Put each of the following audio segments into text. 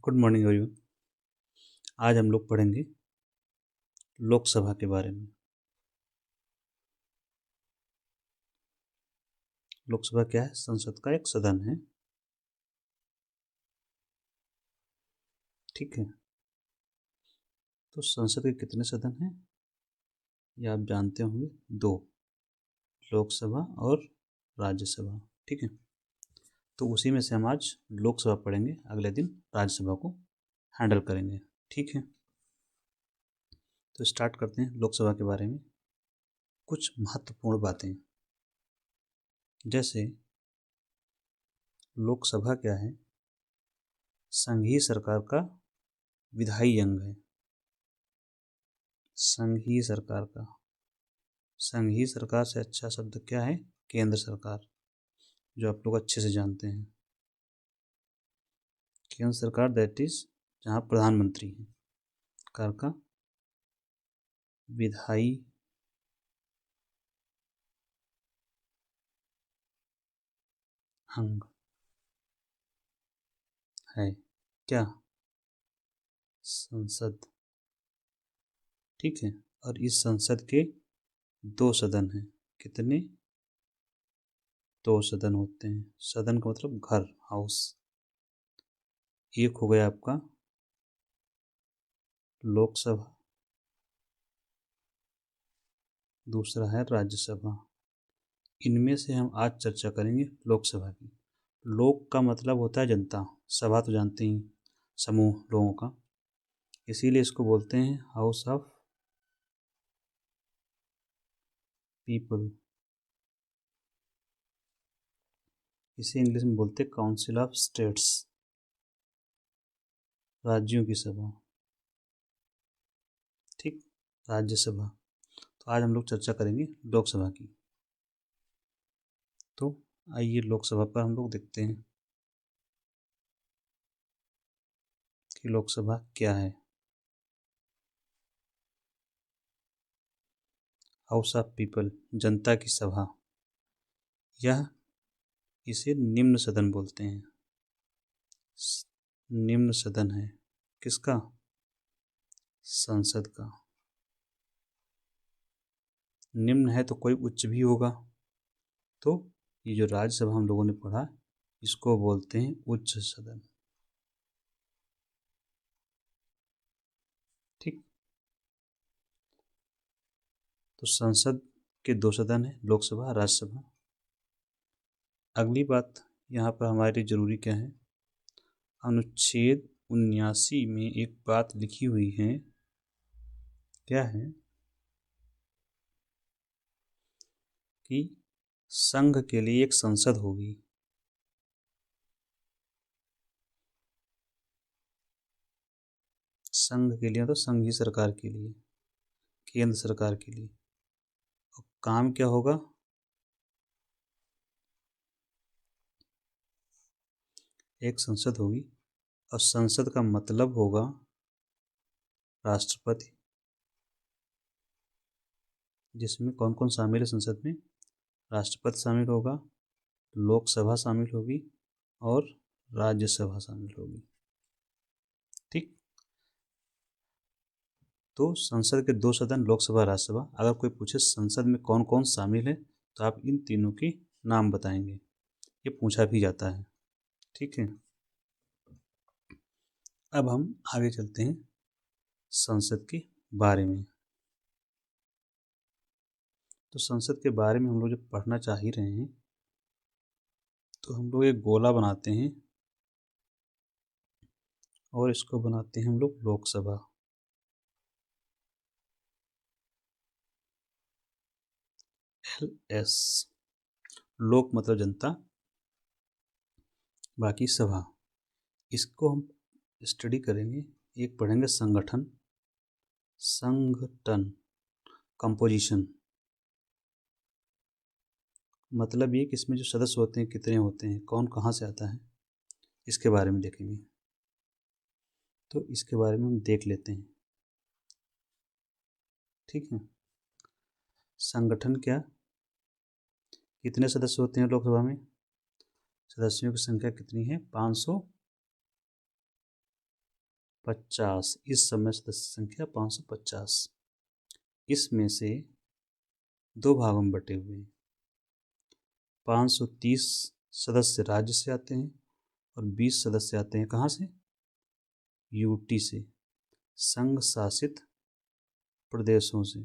Good morning everyone. आज हम लोग पढ़ेंगे लोकसभा के बारे में। लोकसभा क्या है? संसद का एक सदन है। ठीक है, तो संसद के कितने सदन हैं ये आप जानते होंगे, दो, लोकसभा और राज्यसभा। ठीक है, तो उसी में से हम आज लोकसभा पढ़ेंगे, अगले दिन राज्यसभा को हैंडल करेंगे। ठीक है, तो स्टार्ट करते हैं लोकसभा के बारे में। कुछ महत्वपूर्ण बातें, जैसे लोकसभा क्या है? संघीय सरकार का विधायी अंग है। संघीय सरकार का, संघीय सरकार से अच्छा शब्द क्या है? केंद्र सरकार, जो आप लोग अच्छे से जानते हैं। केंद्र सरकार दैट इज जहाँ प्रधानमंत्री है, सरकार का विधायी अंग है क्या? संसद। ठीक है, और इस संसद के दो सदन हैं। कितने? दो सदन होते हैं। सदन का मतलब घर, हाउस। एक हो गया आपका लोकसभा, दूसरा है राज्यसभा। इनमें से हम आज चर्चा करेंगे लोकसभा की। लोक का मतलब होता है जनता, सभा तो जानते ही, समूह लोगों का, इसीलिए इसको बोलते हैं हाउस ऑफ पीपल। इसे इंग्लिश में बोलते हैं काउंसिल ऑफ स्टेट्स, राज्यों की सभा। ठीक, राज्यसभा। तो आज हम लोग चर्चा करेंगे लोकसभा की। तो आइए लोकसभा पर हम लोग देखते हैं कि लोकसभा क्या है। हाउस ऑफ पीपल, जनता की सभा। यह इसे निम्न सदन बोलते हैं। निम्न सदन है किसका? संसद का। निम्न है तो कोई उच्च भी होगा, तो ये जो राज्यसभा हम लोगों ने पढ़ा, इसको बोलते हैं उच्च सदन। ठीक, तो संसद के दो सदन है, लोकसभा, राज्यसभा। अगली बात यहाँ पर हमारे लिए जरूरी क्या है? अनुच्छेद 79 में एक बात लिखी हुई है। क्या है? कि संघ के लिए एक संसद होगी। संघ के लिए तो संघीय सरकार के लिए, केंद्र सरकार के लिए। और काम क्या होगा? एक संसद होगी, और संसद का मतलब होगा राष्ट्रपति। जिसमें कौन कौन शामिल है संसद में? राष्ट्रपति शामिल होगा, लोकसभा शामिल होगी और राज्यसभा शामिल होगी। ठीक, तो संसद के दो सदन, लोकसभा, राज्यसभा। अगर कोई पूछे संसद में कौन कौन शामिल है, तो आप इन तीनों के नाम बताएंगे। ये पूछा भी जाता है। ठीक है, अब हम आगे चलते हैं संसद के बारे में। तो संसद के बारे में हम लोग जब पढ़ना चाह ही रहे हैं, तो हम लोग एक गोला बनाते हैं और इसको बनाते हैं हम लोग लोकसभा। LS, लोक मतलब जनता, बाकी सभा। इसको हम स्टडी करेंगे, एक पढ़ेंगे संगठन। संगठन, कंपोजिशन, मतलब ये कि इसमें जो सदस्य होते हैं कितने होते हैं, कौन कहाँ से आता है, इसके बारे में देखेंगे। तो इसके बारे में हम देख लेते हैं। ठीक है, संगठन क्या, कितने सदस्य होते हैं लोकसभा में? सदस्यों की संख्या कितनी है? 50। इस समय सदस्य संख्या 550। इसमें से 2 भागों में बटे हुए हैं। 530 सदस्य राज्य से आते हैं और 20 सदस्य आते हैं कहाँ से? यूटी से, संघ शासित प्रदेशों से।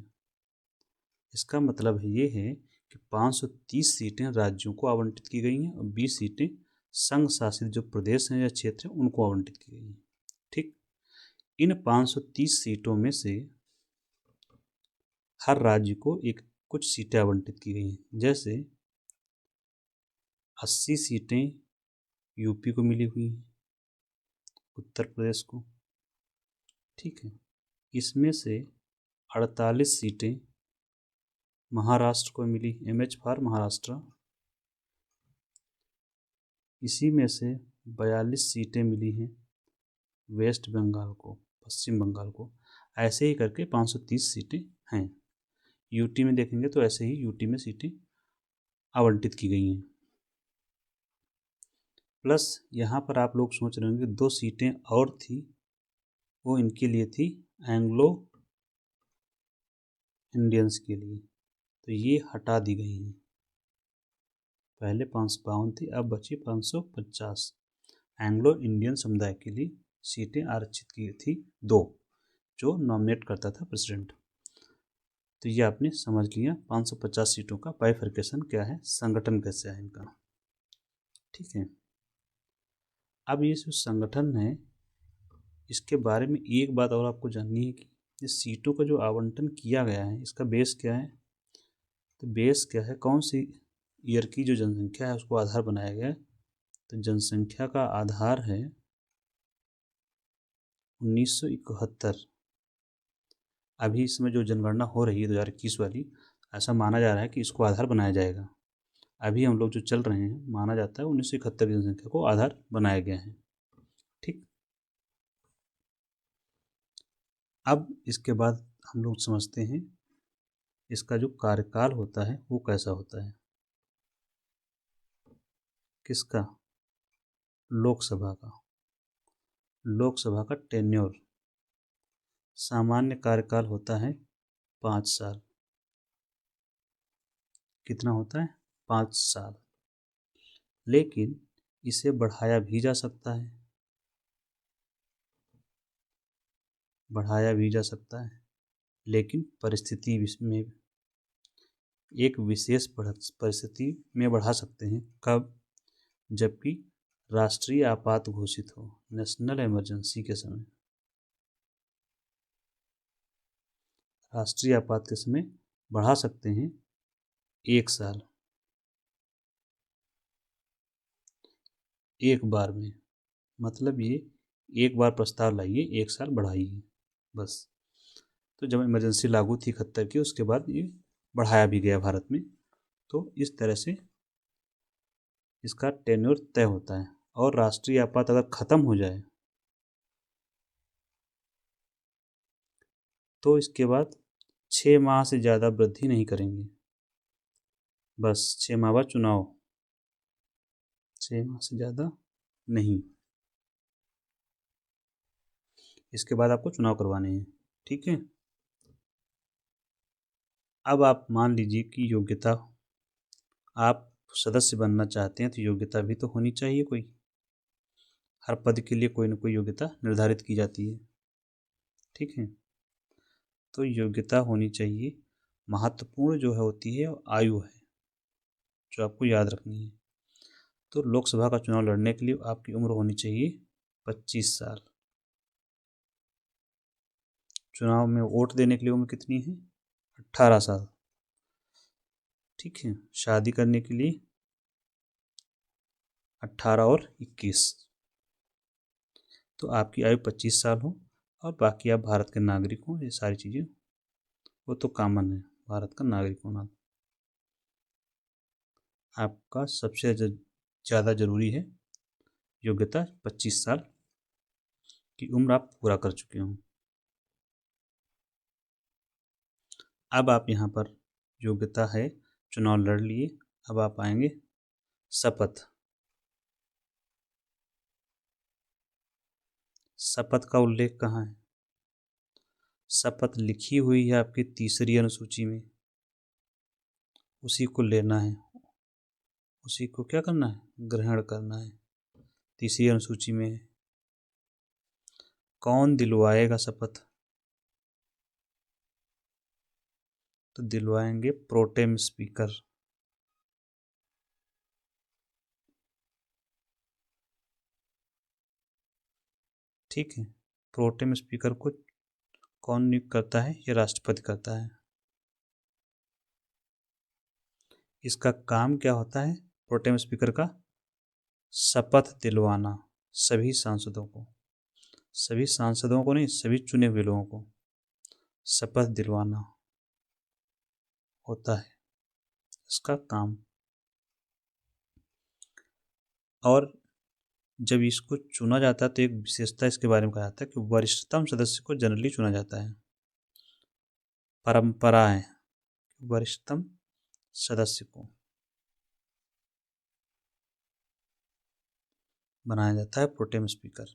इसका मतलब ये है कि 530 सीटें राज्यों को आवंटित की गई हैं और 20 सीटें संघ शासित जो प्रदेश हैं या क्षेत्र हैं उनको आवंटित की गई हैं। ठीक, इन 530 सीटों में से हर राज्य को कुछ सीटें आवंटित की गई हैं। जैसे 80 सीटें यूपी को मिली हुई हैं, उत्तर प्रदेश को। ठीक है, इसमें से 48 सीटें महाराष्ट्र को मिली, MH फॉर महाराष्ट्र। इसी में से 42 सीटें मिली हैं वेस्ट बंगाल को, पश्चिम बंगाल को। ऐसे ही करके 530 सीटें हैं। यूटी में देखेंगे तो ऐसे ही यूटी में सीटें आवंटित की गई हैं। प्लस यहाँ पर आप लोग सोच रहे होंगे 2 सीटें और थी, वो इनके लिए थी, एंग्लो इंडियंस के लिए, तो ये हटा दी गई हैं। पहले 552 थी, अब बची 550। एंग्लो इंडियन समुदाय के लिए सीटें आरक्षित की थी 2, जो नॉमिनेट करता था प्रेसिडेंट। तो ये आपने समझ लिया 550 सीटों का बाइफर्केशन क्या है, संगठन कैसे है इनका। ठीक है, अब ये जो संगठन है इसके बारे में एक बात और आपको जाननी है कि इस सीटों का जो आवंटन किया गया है इसका बेस क्या है। तो बेस क्या है, कौन सी ईयर की जो जनसंख्या है उसको आधार बनाया गया है। तो जनसंख्या का आधार है 1971। अभी इसमें जो जनगणना हो रही है 2021 वाली, ऐसा माना जा रहा है कि इसको आधार बनाया जाएगा। अभी हम लोग जो चल रहे हैं माना जाता है 1971 की जनसंख्या को आधार बनाया गया है। ठीक, अब इसके बाद हम लोग समझते हैं इसका जो कार्यकाल होता है वो कैसा होता है। किसका? लोकसभा का। लोकसभा का टेन्योर, सामान्य कार्यकाल होता है 5 साल। कितना होता है? 5 साल। लेकिन इसे बढ़ाया भी जा सकता है, बढ़ाया भी जा सकता है, लेकिन परिस्थिति में, एक विशेष परिस्थिति में बढ़ा सकते हैं। कब? जबकि राष्ट्रीय आपात घोषित हो, नेशनल इमरजेंसी के समय। राष्ट्रीय आपात के समय बढ़ा सकते हैं 1 साल, एक बार में। मतलब ये एक बार प्रस्ताव लाइए, 1 साल बढ़ाइए, बस। तो जब इमरजेंसी लागू थी 71 की, उसके बाद ये बढ़ाया भी गया भारत में। तो इस तरह से इसका टेन्योर तय होता है। और राष्ट्रीय आपात अगर ख़त्म हो जाए तो इसके बाद 6 माह से ज़्यादा वृद्धि नहीं करेंगे, बस 6 माह बाद चुनाव, 6 माह से ज़्यादा नहीं। इसके बाद आपको चुनाव करवाने हैं। ठीक है, अब आप मान लीजिए कि योग्यता, आप सदस्य बनना चाहते हैं तो योग्यता भी तो होनी चाहिए कोई। हर पद के लिए कोई ना कोई योग्यता निर्धारित की जाती है। ठीक है, तो योग्यता होनी चाहिए। महत्वपूर्ण जो है होती है आयु है, जो आपको याद रखनी है। तो लोकसभा का चुनाव लड़ने के लिए आपकी उम्र होनी चाहिए 25 साल। चुनाव में वोट देने के लिए उम्र कितनी है? 18 साल। ठीक है, शादी करने के लिए 18 और 21। तो आपकी आयु 25 साल हो और बाकी आप भारत के नागरिक हों, ये सारी चीज़ें वो तो कॉमन है, भारत का नागरिक होना आपका सबसे ज़्यादा ज़रूरी है। योग्यता 25 साल की उम्र आप पूरा कर चुके हों। अब आप यहाँ पर योग्यता है, चुनाव लड़ लिए, अब आप आएंगे शपथ। शपथ का उल्लेख कहाँ है? शपथ लिखी हुई है आपकी तीसरी अनुसूची में, उसी को लेना है, उसी को क्या करना है? ग्रहण करना है। तीसरी अनुसूची में है। कौन दिलवाएगा शपथ? तो दिलवाएंगे प्रोटेम स्पीकर। ठीक है, प्रोटेम स्पीकर को कौन नियुक्त करता है? ये राष्ट्रपति करता है। इसका काम क्या होता है प्रोटेम स्पीकर का? शपथ दिलवाना सभी सांसदों को, सभी सांसदों को नहीं, सभी चुने हुए लोगों को शपथ दिलवाना होता है इसका काम। और जब इसको चुना जाता है तो एक विशेषता इसके बारे में कहा जाता है कि वरिष्ठतम सदस्य को जनरली चुना जाता है। परंपरा है वरिष्ठतम सदस्य को बनाया जाता है प्रोटेम स्पीकर।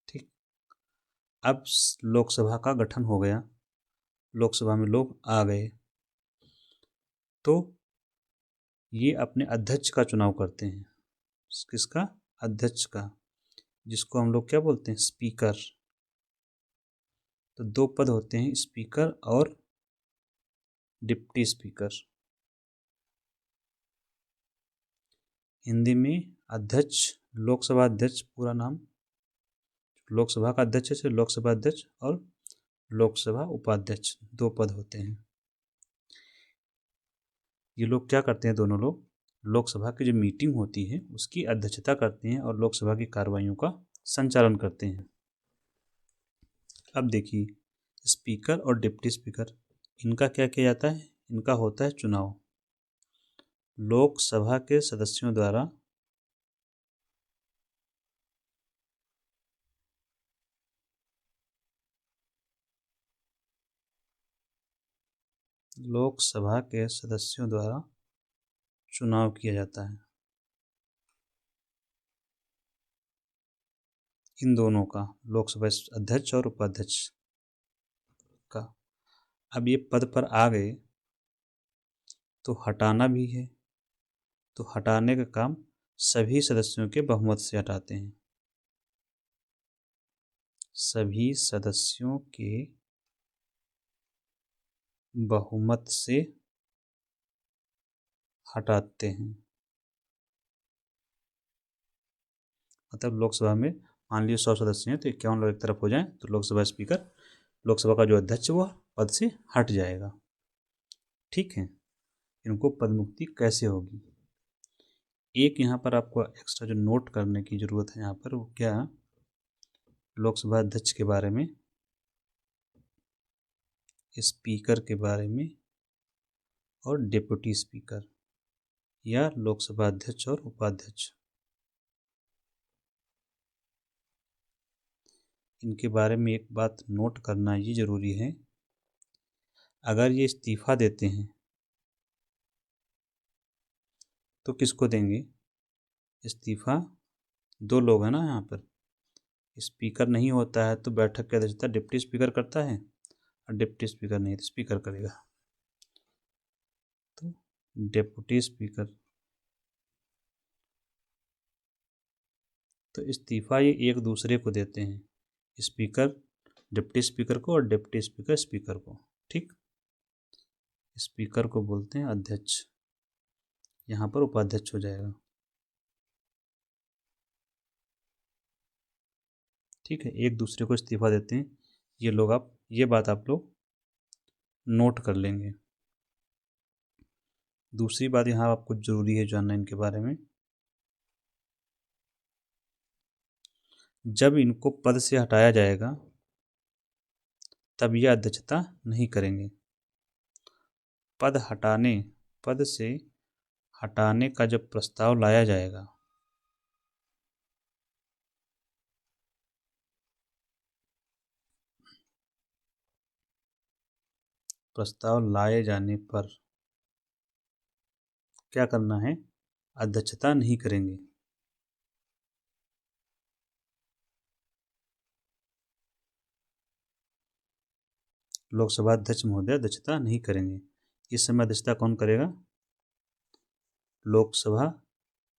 ठीक, अब लोकसभा का गठन हो गया, लोकसभा में लोग आ गए, तो ये अपने अध्यक्ष का चुनाव करते हैं। किसका? अध्यक्ष का, जिसको हम लोग क्या बोलते हैं? स्पीकर। तो दो पद होते हैं, स्पीकर और डिप्टी स्पीकर। हिंदी में अध्यक्ष, लोकसभा अध्यक्ष पूरा नाम, लोकसभा का अध्यक्ष है लोकसभा अध्यक्ष, और लोकसभा उपाध्यक्ष, दो पद होते हैं। ये लोग क्या करते हैं? दोनों लोग लोकसभा की जो मीटिंग होती है उसकी अध्यक्षता करते हैं और लोकसभा की कार्रवाइयों का संचालन करते हैं। अब देखिए, स्पीकर और डिप्टी स्पीकर, इनका क्या किया जाता है? इनका होता है चुनाव लोकसभा के सदस्यों द्वारा, लोकसभा के सदस्यों द्वारा चुनाव किया जाता है इन दोनों का, लोकसभा अध्यक्ष और उपाध्यक्ष का। अब ये पद पर आ गए तो हटाना भी है, तो हटाने का काम सभी सदस्यों के बहुमत से हटाते हैं, सभी सदस्यों के बहुमत से हटाते हैं। मतलब लोकसभा में मान लीजिए 100 सदस्य हैं तो 51 लोग एक तरफ हो जाएं तो लोकसभा स्पीकर, लोकसभा का जो अध्यक्ष वो पद से हट जाएगा। ठीक है, इनको पद मुक्ति कैसे होगी? एक यहाँ पर आपको एक्स्ट्रा जो नोट करने की ज़रूरत है यहाँ पर, वो क्या? लोकसभा अध्यक्ष के बारे में, स्पीकर के बारे में, और डिप्टी स्पीकर या लोकसभा अध्यक्ष और उपाध्यक्ष, इनके बारे में एक बात नोट करना ये ज़रूरी है। अगर ये इस्तीफ़ा देते हैं तो किसको देंगे इस्तीफ़ा? दो लोग हैं ना यहाँ पर, स्पीकर नहीं होता है तो बैठक की अध्यक्षता डिप्टी स्पीकर करता है, और डिप्टी स्पीकर नहीं तो स्पीकर करेगा। तो डिप्टी स्पीकर, तो इस्तीफ़ा ये एक दूसरे को देते हैं, स्पीकर डिप्टी स्पीकर को और डिप्टी स्पीकर स्पीकर को। ठीक, स्पीकर को बोलते हैं अध्यक्ष, यहाँ पर उपाध्यक्ष हो जाएगा। ठीक है, एक दूसरे को इस्तीफ़ा देते हैं ये लोग, आप ये बात आप लोग नोट कर लेंगे। दूसरी बात यहाँ आपको ज़रूरी है जानना इनके बारे में, जब इनको पद से हटाया जाएगा तब ये अध्यक्षता नहीं करेंगे। पद से हटाने का जब प्रस्ताव लाया जाएगा, प्रस्ताव लाए जाने पर क्या करना है, अध्यक्षता नहीं करेंगे। लोकसभा अध्यक्ष महोदय अध्यक्षता नहीं करेंगे। इस समय अध्यक्षता कौन करेगा, लोकसभा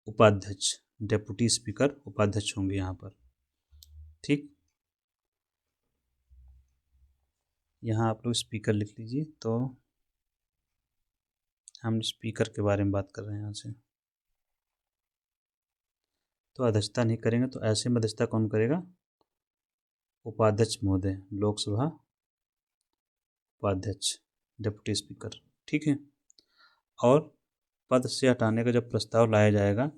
उपाध्यक्ष, डेप्यूटी स्पीकर उपाध्यक्ष होंगे यहाँ पर। ठीक, यहाँ आप लोग स्पीकर लिख लीजिए। तो हम स्पीकर के बारे में बात कर रहे हैं यहाँ से। तो अध्यक्षता नहीं करेंगे, तो ऐसे में अध्यक्षता कौन करेगा, उपाध्यक्ष महोदय, लोकसभा उपाध्यक्ष, डिप्टी स्पीकर। ठीक है। और पद से हटाने का जब प्रस्ताव लाया जाएगा,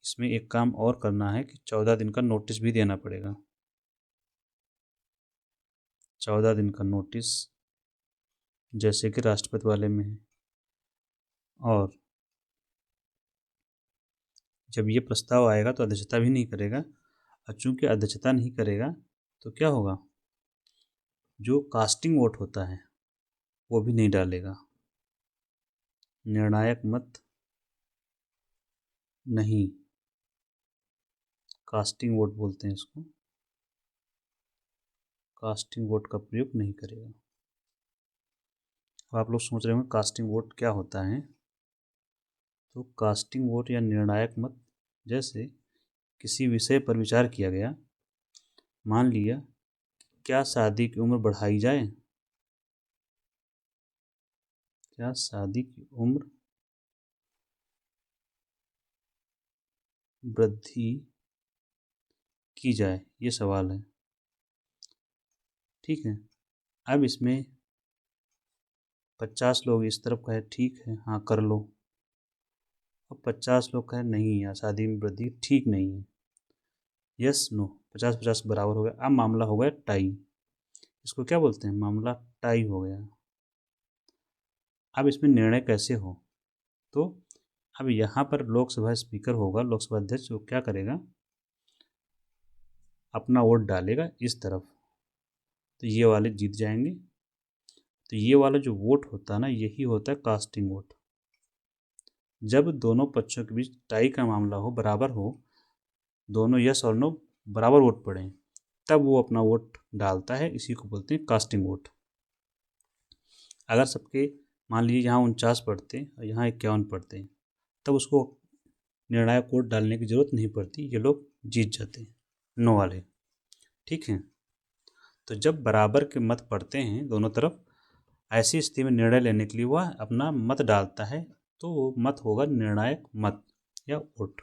इसमें एक काम और करना है कि 14 दिन का नोटिस भी देना पड़ेगा। 14 दिन का नोटिस, जैसे कि राष्ट्रपति वाले में है। और जब ये प्रस्ताव आएगा तो अध्यक्षता भी नहीं करेगा, और चूंकि अध्यक्षता नहीं करेगा तो क्या होगा, जो कास्टिंग वोट होता है वो भी नहीं डालेगा। निर्णायक मत नहीं, कास्टिंग वोट बोलते हैं इसको, कास्टिंग वोट का प्रयोग नहीं करेगा। अब आप लोग सोच रहे होंगे कास्टिंग वोट क्या होता है। तो कास्टिंग वोट या निर्णायक मत, जैसे किसी विषय पर विचार किया गया, मान लिया क्या शादी की उम्र बढ़ाई जाए, क्या शादी की उम्र वृद्धि की जाए, ये सवाल है। ठीक है। अब इसमें 50 लोग इस तरफ कहे ठीक है हाँ कर लो, और 50 लोग कहे नहीं यार शादी में वृद्धि ठीक नहीं है, यस नो, 50-50 बराबर हो गया। अब मामला हो गया टाई, इसको क्या बोलते हैं, मामला टाई हो गया। अब इसमें निर्णय कैसे हो, तो अब यहाँ पर लोकसभा स्पीकर होगा, लोकसभा अध्यक्ष, वो क्या करेगा, अपना वोट डालेगा इस तरफ, तो ये वाले जीत जाएंगे। तो ये वाला जो वोट होता है ना, यही होता है कास्टिंग वोट। जब दोनों पक्षों के बीच टाई का मामला हो, बराबर हो, दोनों यस और नो बराबर वोट पड़े, तब वो अपना वोट डालता है, इसी को बोलते हैं कास्टिंग वोट। अगर सबके मान लीजिए यहाँ 49 पढ़ते हैं और यहाँ 51 पढ़ते हैं, तब उसको निर्णायक वोट डालने की ज़रूरत नहीं पड़ती, ये लोग जीत जाते हैं, नो वाले। ठीक है। तो जब बराबर के मत पड़ते हैं दोनों तरफ, ऐसी स्थिति में निर्णय लेने के लिए वह अपना मत डालता है, तो वो मत होगा निर्णायक मत या वोट,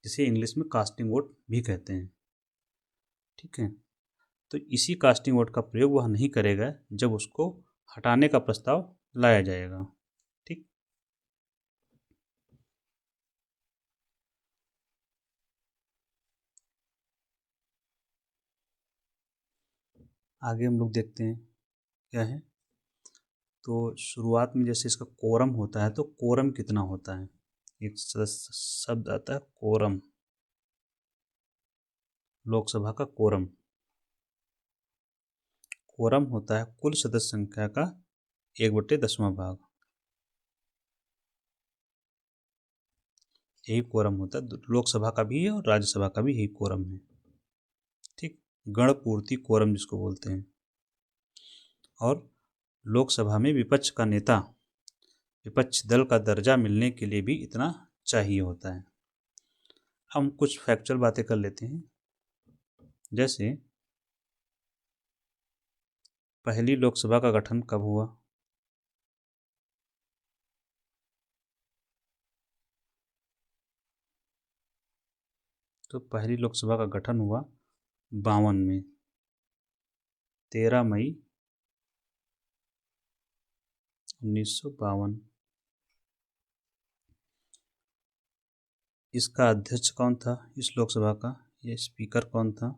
जिसे इंग्लिश में कास्टिंग वोट भी कहते हैं। ठीक है। तो इसी कास्टिंग वोट का प्रयोग वह नहीं करेगा जब उसको हटाने का प्रस्ताव लाया जाएगा। ठीक, आगे हम लोग देखते हैं क्या है। तो शुरुआत में जैसे इसका कोरम होता है, तो कोरम कितना होता है, एक शब्द आता है कोरम, लोकसभा का कोरम। कोरम होता है कुल सदस्य संख्या का 1/10वां भाग, यही कोरम होता है। लोकसभा का भी है और राज्यसभा का भी यही कोरम है। ठीक, गण पूर्ति कोरम जिसको बोलते हैं। और लोकसभा में विपक्ष का नेता, विपक्ष दल का दर्जा मिलने के लिए भी इतना चाहिए होता है। हम कुछ फैक्चुअल बातें कर लेते हैं। जैसे पहली लोकसभा का गठन कब हुआ, तो पहली लोकसभा का गठन हुआ 52 में, 13 मई 1952। इसका अध्यक्ष कौन था इस लोकसभा का, ये स्पीकर कौन था,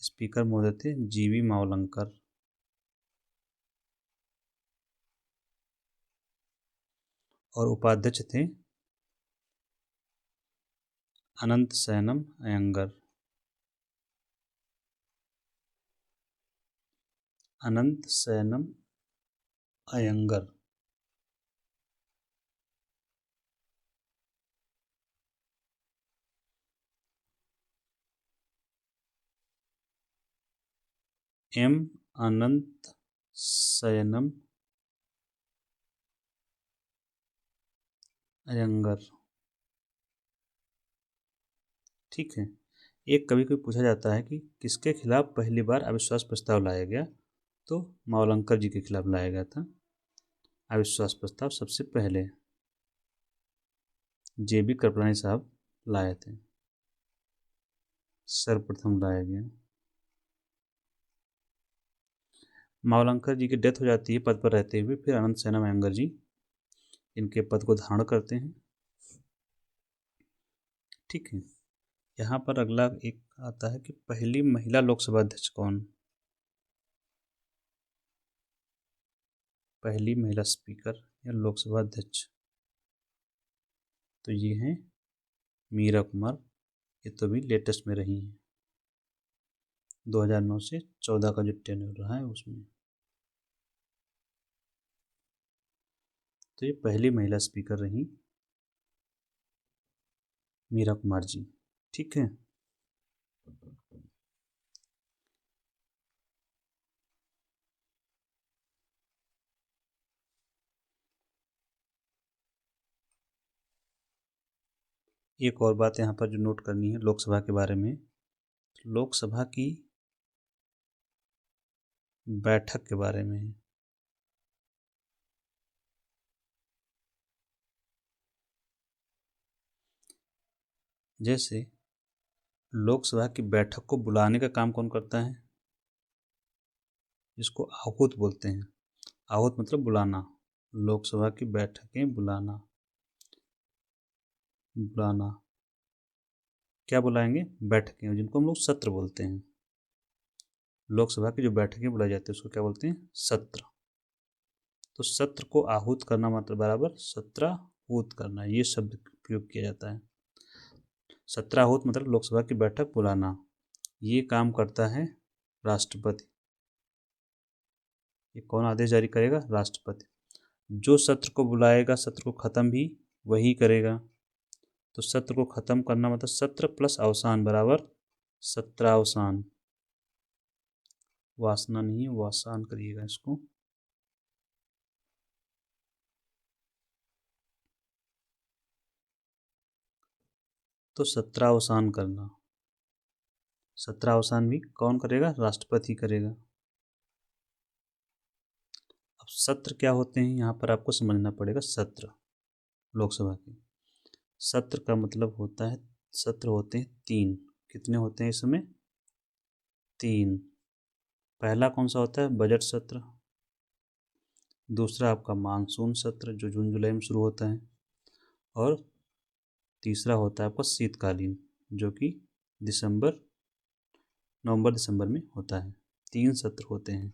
स्पीकर महोदय थे जीवी मावलंकर। और उपाध्यक्ष थे अनंत सैनम अयंगर, अनंत सैनम अयंगर। एम अनंत शयनम अयंगर। ठीक है। एक कभी कभी पूछा जाता है कि किसके खिलाफ पहली बार अविश्वास प्रस्ताव लाया गया, तो मावलंकर जी के खिलाफ लाया गया था अविश्वास प्रस्ताव। सबसे पहले JB कृपलानी साहब लाए थे, सर्वप्रथम लाया गया। मावलंकर जी की डेथ हो जाती है पद पर रहते हुए, फिर अनंत शयनम अयंगर जी इनके पद को धारण करते हैं। ठीक है। यहाँ पर अगला एक आता है कि पहली महिला लोकसभा अध्यक्ष कौन? पहली महिला स्पीकर या लोकसभा अध्यक्ष, तो ये हैं मीरा कुमार। ये तो भी लेटेस्ट में रही हैं, 2009 से 14 का जो टेन्योर रहा है उसमें। तो ये पहली महिला स्पीकर रही मीरा कुमार जी। ठीक है। एक और बात यहाँ पर जो नोट करनी है लोकसभा के बारे में, लोकसभा की बैठक के बारे में है। जैसे लोकसभा की बैठक को बुलाने का काम कौन करता है? जिसको आहूत बोलते हैं। आहूत मतलब बुलाना, लोकसभा की बैठकें बुलाना। बुलाना क्या बुलाएंगे? बैठकें, जिनको हम लोग सत्र बोलते हैं। लोकसभा की जो बैठकें बुलाई जाती है उसको क्या बोलते हैं? सत्र। तो सत्र को आहूत करना मतलब बराबर सत्राहूत करना, ये शब्द प्रयोग किया जाता है। सत्राहूत मतलब लोकसभा की बैठक बुलाना। ये काम करता है राष्ट्रपति। ये कौन आदेश जारी करेगा? राष्ट्रपति। जो सत्र को बुलाएगा, सत्र को खत्म भी वही करेगा। तो सत्र को खत्म करना मतलब सत्र प्लस अवसान बराबर सत्रावसान। वासना नहीं, वासान करिएगा इसको। तो सत्रावसान करना, सत्रावसान भी कौन करेगा? राष्ट्रपति करेगा। अब सत्र क्या होते हैं यहाँ पर आपको समझना पड़ेगा। सत्र लोकसभा के सत्र का मतलब होता है, सत्र होते हैं 3। कितने होते हैं इसमें? 3। पहला कौन सा होता है? बजट सत्र। दूसरा आपका मानसून सत्र जो जून जुलाई में शुरू होता है। और तीसरा होता है आपका शीतकालीन, जो कि नवंबर दिसंबर में होता है। 3 सत्र होते हैं।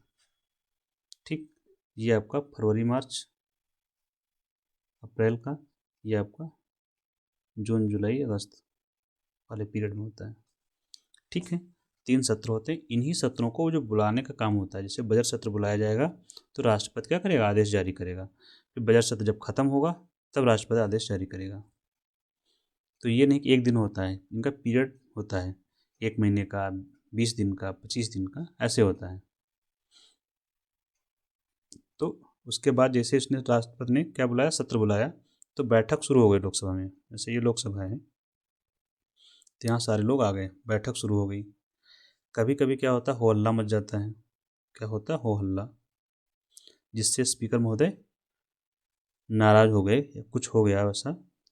ठीक। ये आपका फरवरी मार्च अप्रैल का, ये आपका जून जुलाई अगस्त वाले पीरियड में होता है। ठीक है। 3 सत्र होते हैं। इन्हीं सत्रों को जो बुलाने का काम होता है, जैसे बजट सत्र बुलाया जाएगा तो राष्ट्रपति क्या करेगा? आदेश जारी करेगा। फिर बजट सत्र जब खत्म होगा तब राष्ट्रपति आदेश जारी करेगा। तो ये नहीं कि एक दिन होता है, इनका पीरियड होता है, 1 महीने का, 20 दिन का, 25 दिन का, ऐसे होता है। तो उसके बाद जैसे इसने राष्ट्रपति ने क्या बुलाया? सत्र बुलाया, तो बैठक शुरू हो गई लोकसभा में। जैसे ये लोकसभा है तो यहाँ सारे लोग आ गए, बैठक शुरू हो गई। कभी कभी क्या होता है? हो हल्ला मच जाता है। क्या होता है? हो हल्ला, जिससे स्पीकर महोदय नाराज हो गए या कुछ हो गया वैसा।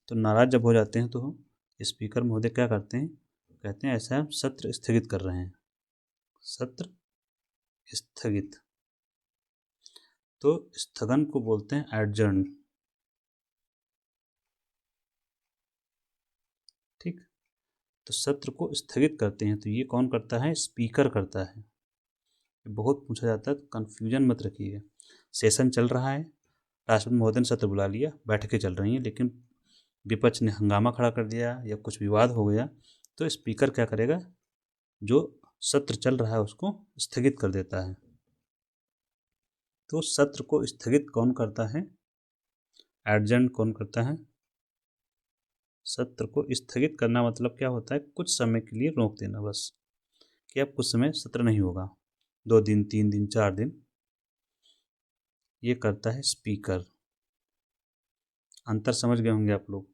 तो नाराज जब हो जाते हैं तो स्पीकर महोदय क्या करते हैं? कहते हैं ऐसा हम सत्र स्थगित कर रहे हैं। सत्र स्थगित। तो स्थगन को बोलते हैं एडजर्न। ठीक। तो सत्र को स्थगित करते हैं तो ये कौन करता है? स्पीकर करता है। बहुत पूछा जाता है, तो कन्फ्यूजन मत रखिएगा। सेशन चल रहा है, राष्ट्रपति महोदय ने सत्र बुला लिया, बैठकें चल रही हैं, लेकिन विपक्ष ने हंगामा खड़ा कर दिया या कुछ विवाद हो गया, तो स्पीकर क्या करेगा? जो सत्र चल रहा है उसको स्थगित कर देता है। तो सत्र को स्थगित कौन करता है? एडजर्न कौन करता है? सत्र को स्थगित करना मतलब क्या होता है? कुछ समय के लिए रोक देना, बस कि अब कुछ समय सत्र नहीं होगा। 2 दिन, 3 दिन, 4 दिन, ये करता है स्पीकर। अंतर समझ गए होंगे आप लोग।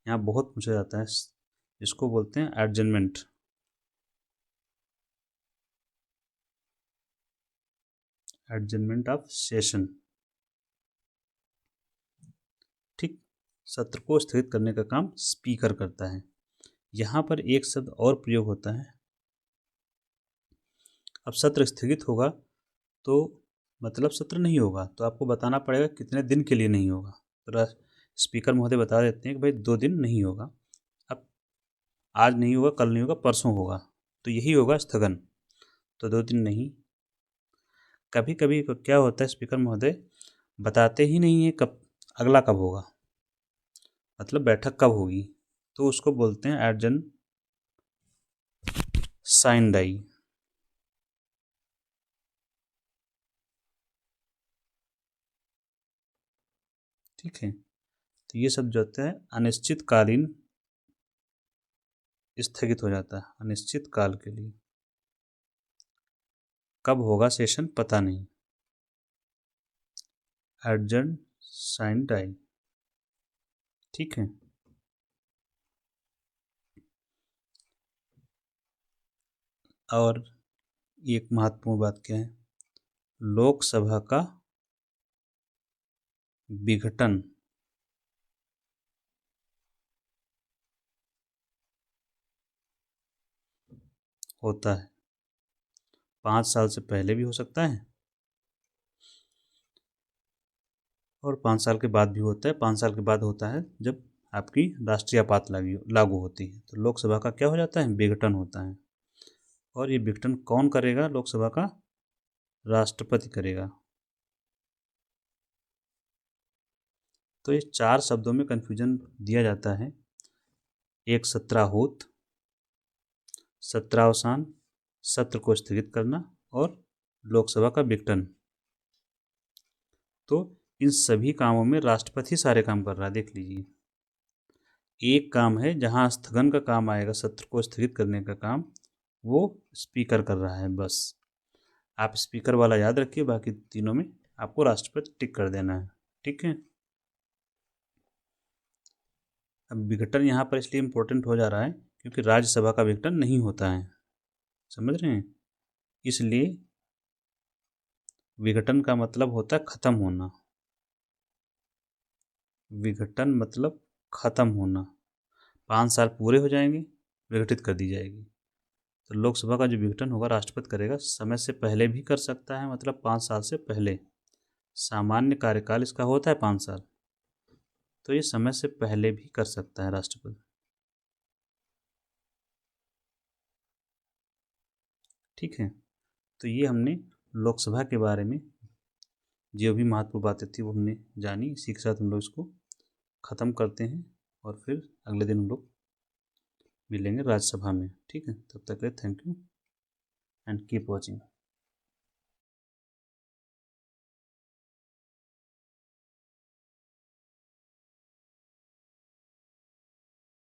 यहाँ बहुत पूछा जाता है, इसको बोलते हैं एडजर्नमेंट। Adjournment of session. ठीक, सत्र को स्थगित करने का काम स्पीकर करता है। यहाँ पर एक शब्द और प्रयोग होता है। अब सत्र स्थगित होगा तो मतलब सत्र नहीं होगा, तो आपको बताना पड़ेगा कितने दिन के लिए नहीं होगा। तो स्पीकर महोदय बता देते हैं कि भाई 2 दिन नहीं होगा। अब आज नहीं होगा, कल नहीं होगा, परसों होगा, तो यही होगा स्थगन। तो 2 दिन नहीं। कभी कभी क्या होता है, स्पीकर महोदय बताते ही नहीं है कब अगला कब होगा, मतलब बैठक कब होगी, तो उसको बोलते हैं एडजर्न साइन डाई। ठीक है, तो ये सब जो होता है अनिश्चितकालीन स्थगित हो जाता है, अनिश्चित काल के लिए। कब होगा सेशन पता नहीं, एडजर्न साइन डाई। ठीक है, और एक महत्वपूर्ण बात क्या है, लोकसभा का विघटन होता है 5 साल से पहले भी हो सकता है और 5 साल के बाद भी होता है। 5 साल के बाद होता है जब आपकी राष्ट्रीय आपात लागू होती है, तो लोकसभा का क्या हो जाता है, विघटन होता है। और ये विघटन कौन करेगा, लोकसभा का राष्ट्रपति करेगा। तो ये 4 शब्दों में कन्फ्यूजन दिया जाता है, एक सत्राहूत, सत्रावसान, सत्र को स्थगित करना और लोकसभा का विघटन। तो इन सभी कामों में राष्ट्रपति सारे काम कर रहा है, देख लीजिए। एक काम है जहां स्थगन का काम आएगा, सत्र को स्थगित करने का काम, वो स्पीकर कर रहा है बस। आप स्पीकर वाला याद रखिए, बाकी तीनों में आपको राष्ट्रपति टिक कर देना है। ठीक है, अब विघटन यहाँ पर इसलिए इम्पोर्टेंट हो जा रहा है क्योंकि राज्यसभा का विघटन नहीं होता है, समझ रहे हैं। इसलिए विघटन का मतलब होता है खत्म होना। विघटन मतलब खत्म होना, 5 साल पूरे हो जाएंगे, विघटित कर दी जाएगी। तो लोकसभा का जो विघटन होगा राष्ट्रपति करेगा, समय से पहले भी कर सकता है, मतलब 5 साल से पहले। सामान्य कार्यकाल इसका होता है 5 साल, तो ये समय से पहले भी कर सकता है राष्ट्रपति। ठीक है, तो ये हमने लोकसभा के बारे में जो भी महत्वपूर्ण बातें थी वो हमने जानी। इसी के साथ हम लोग इसको ख़त्म करते हैं और फिर अगले दिन हम लोग मिलेंगे राज्यसभा में। ठीक है, तब तक के thank you and keep watching.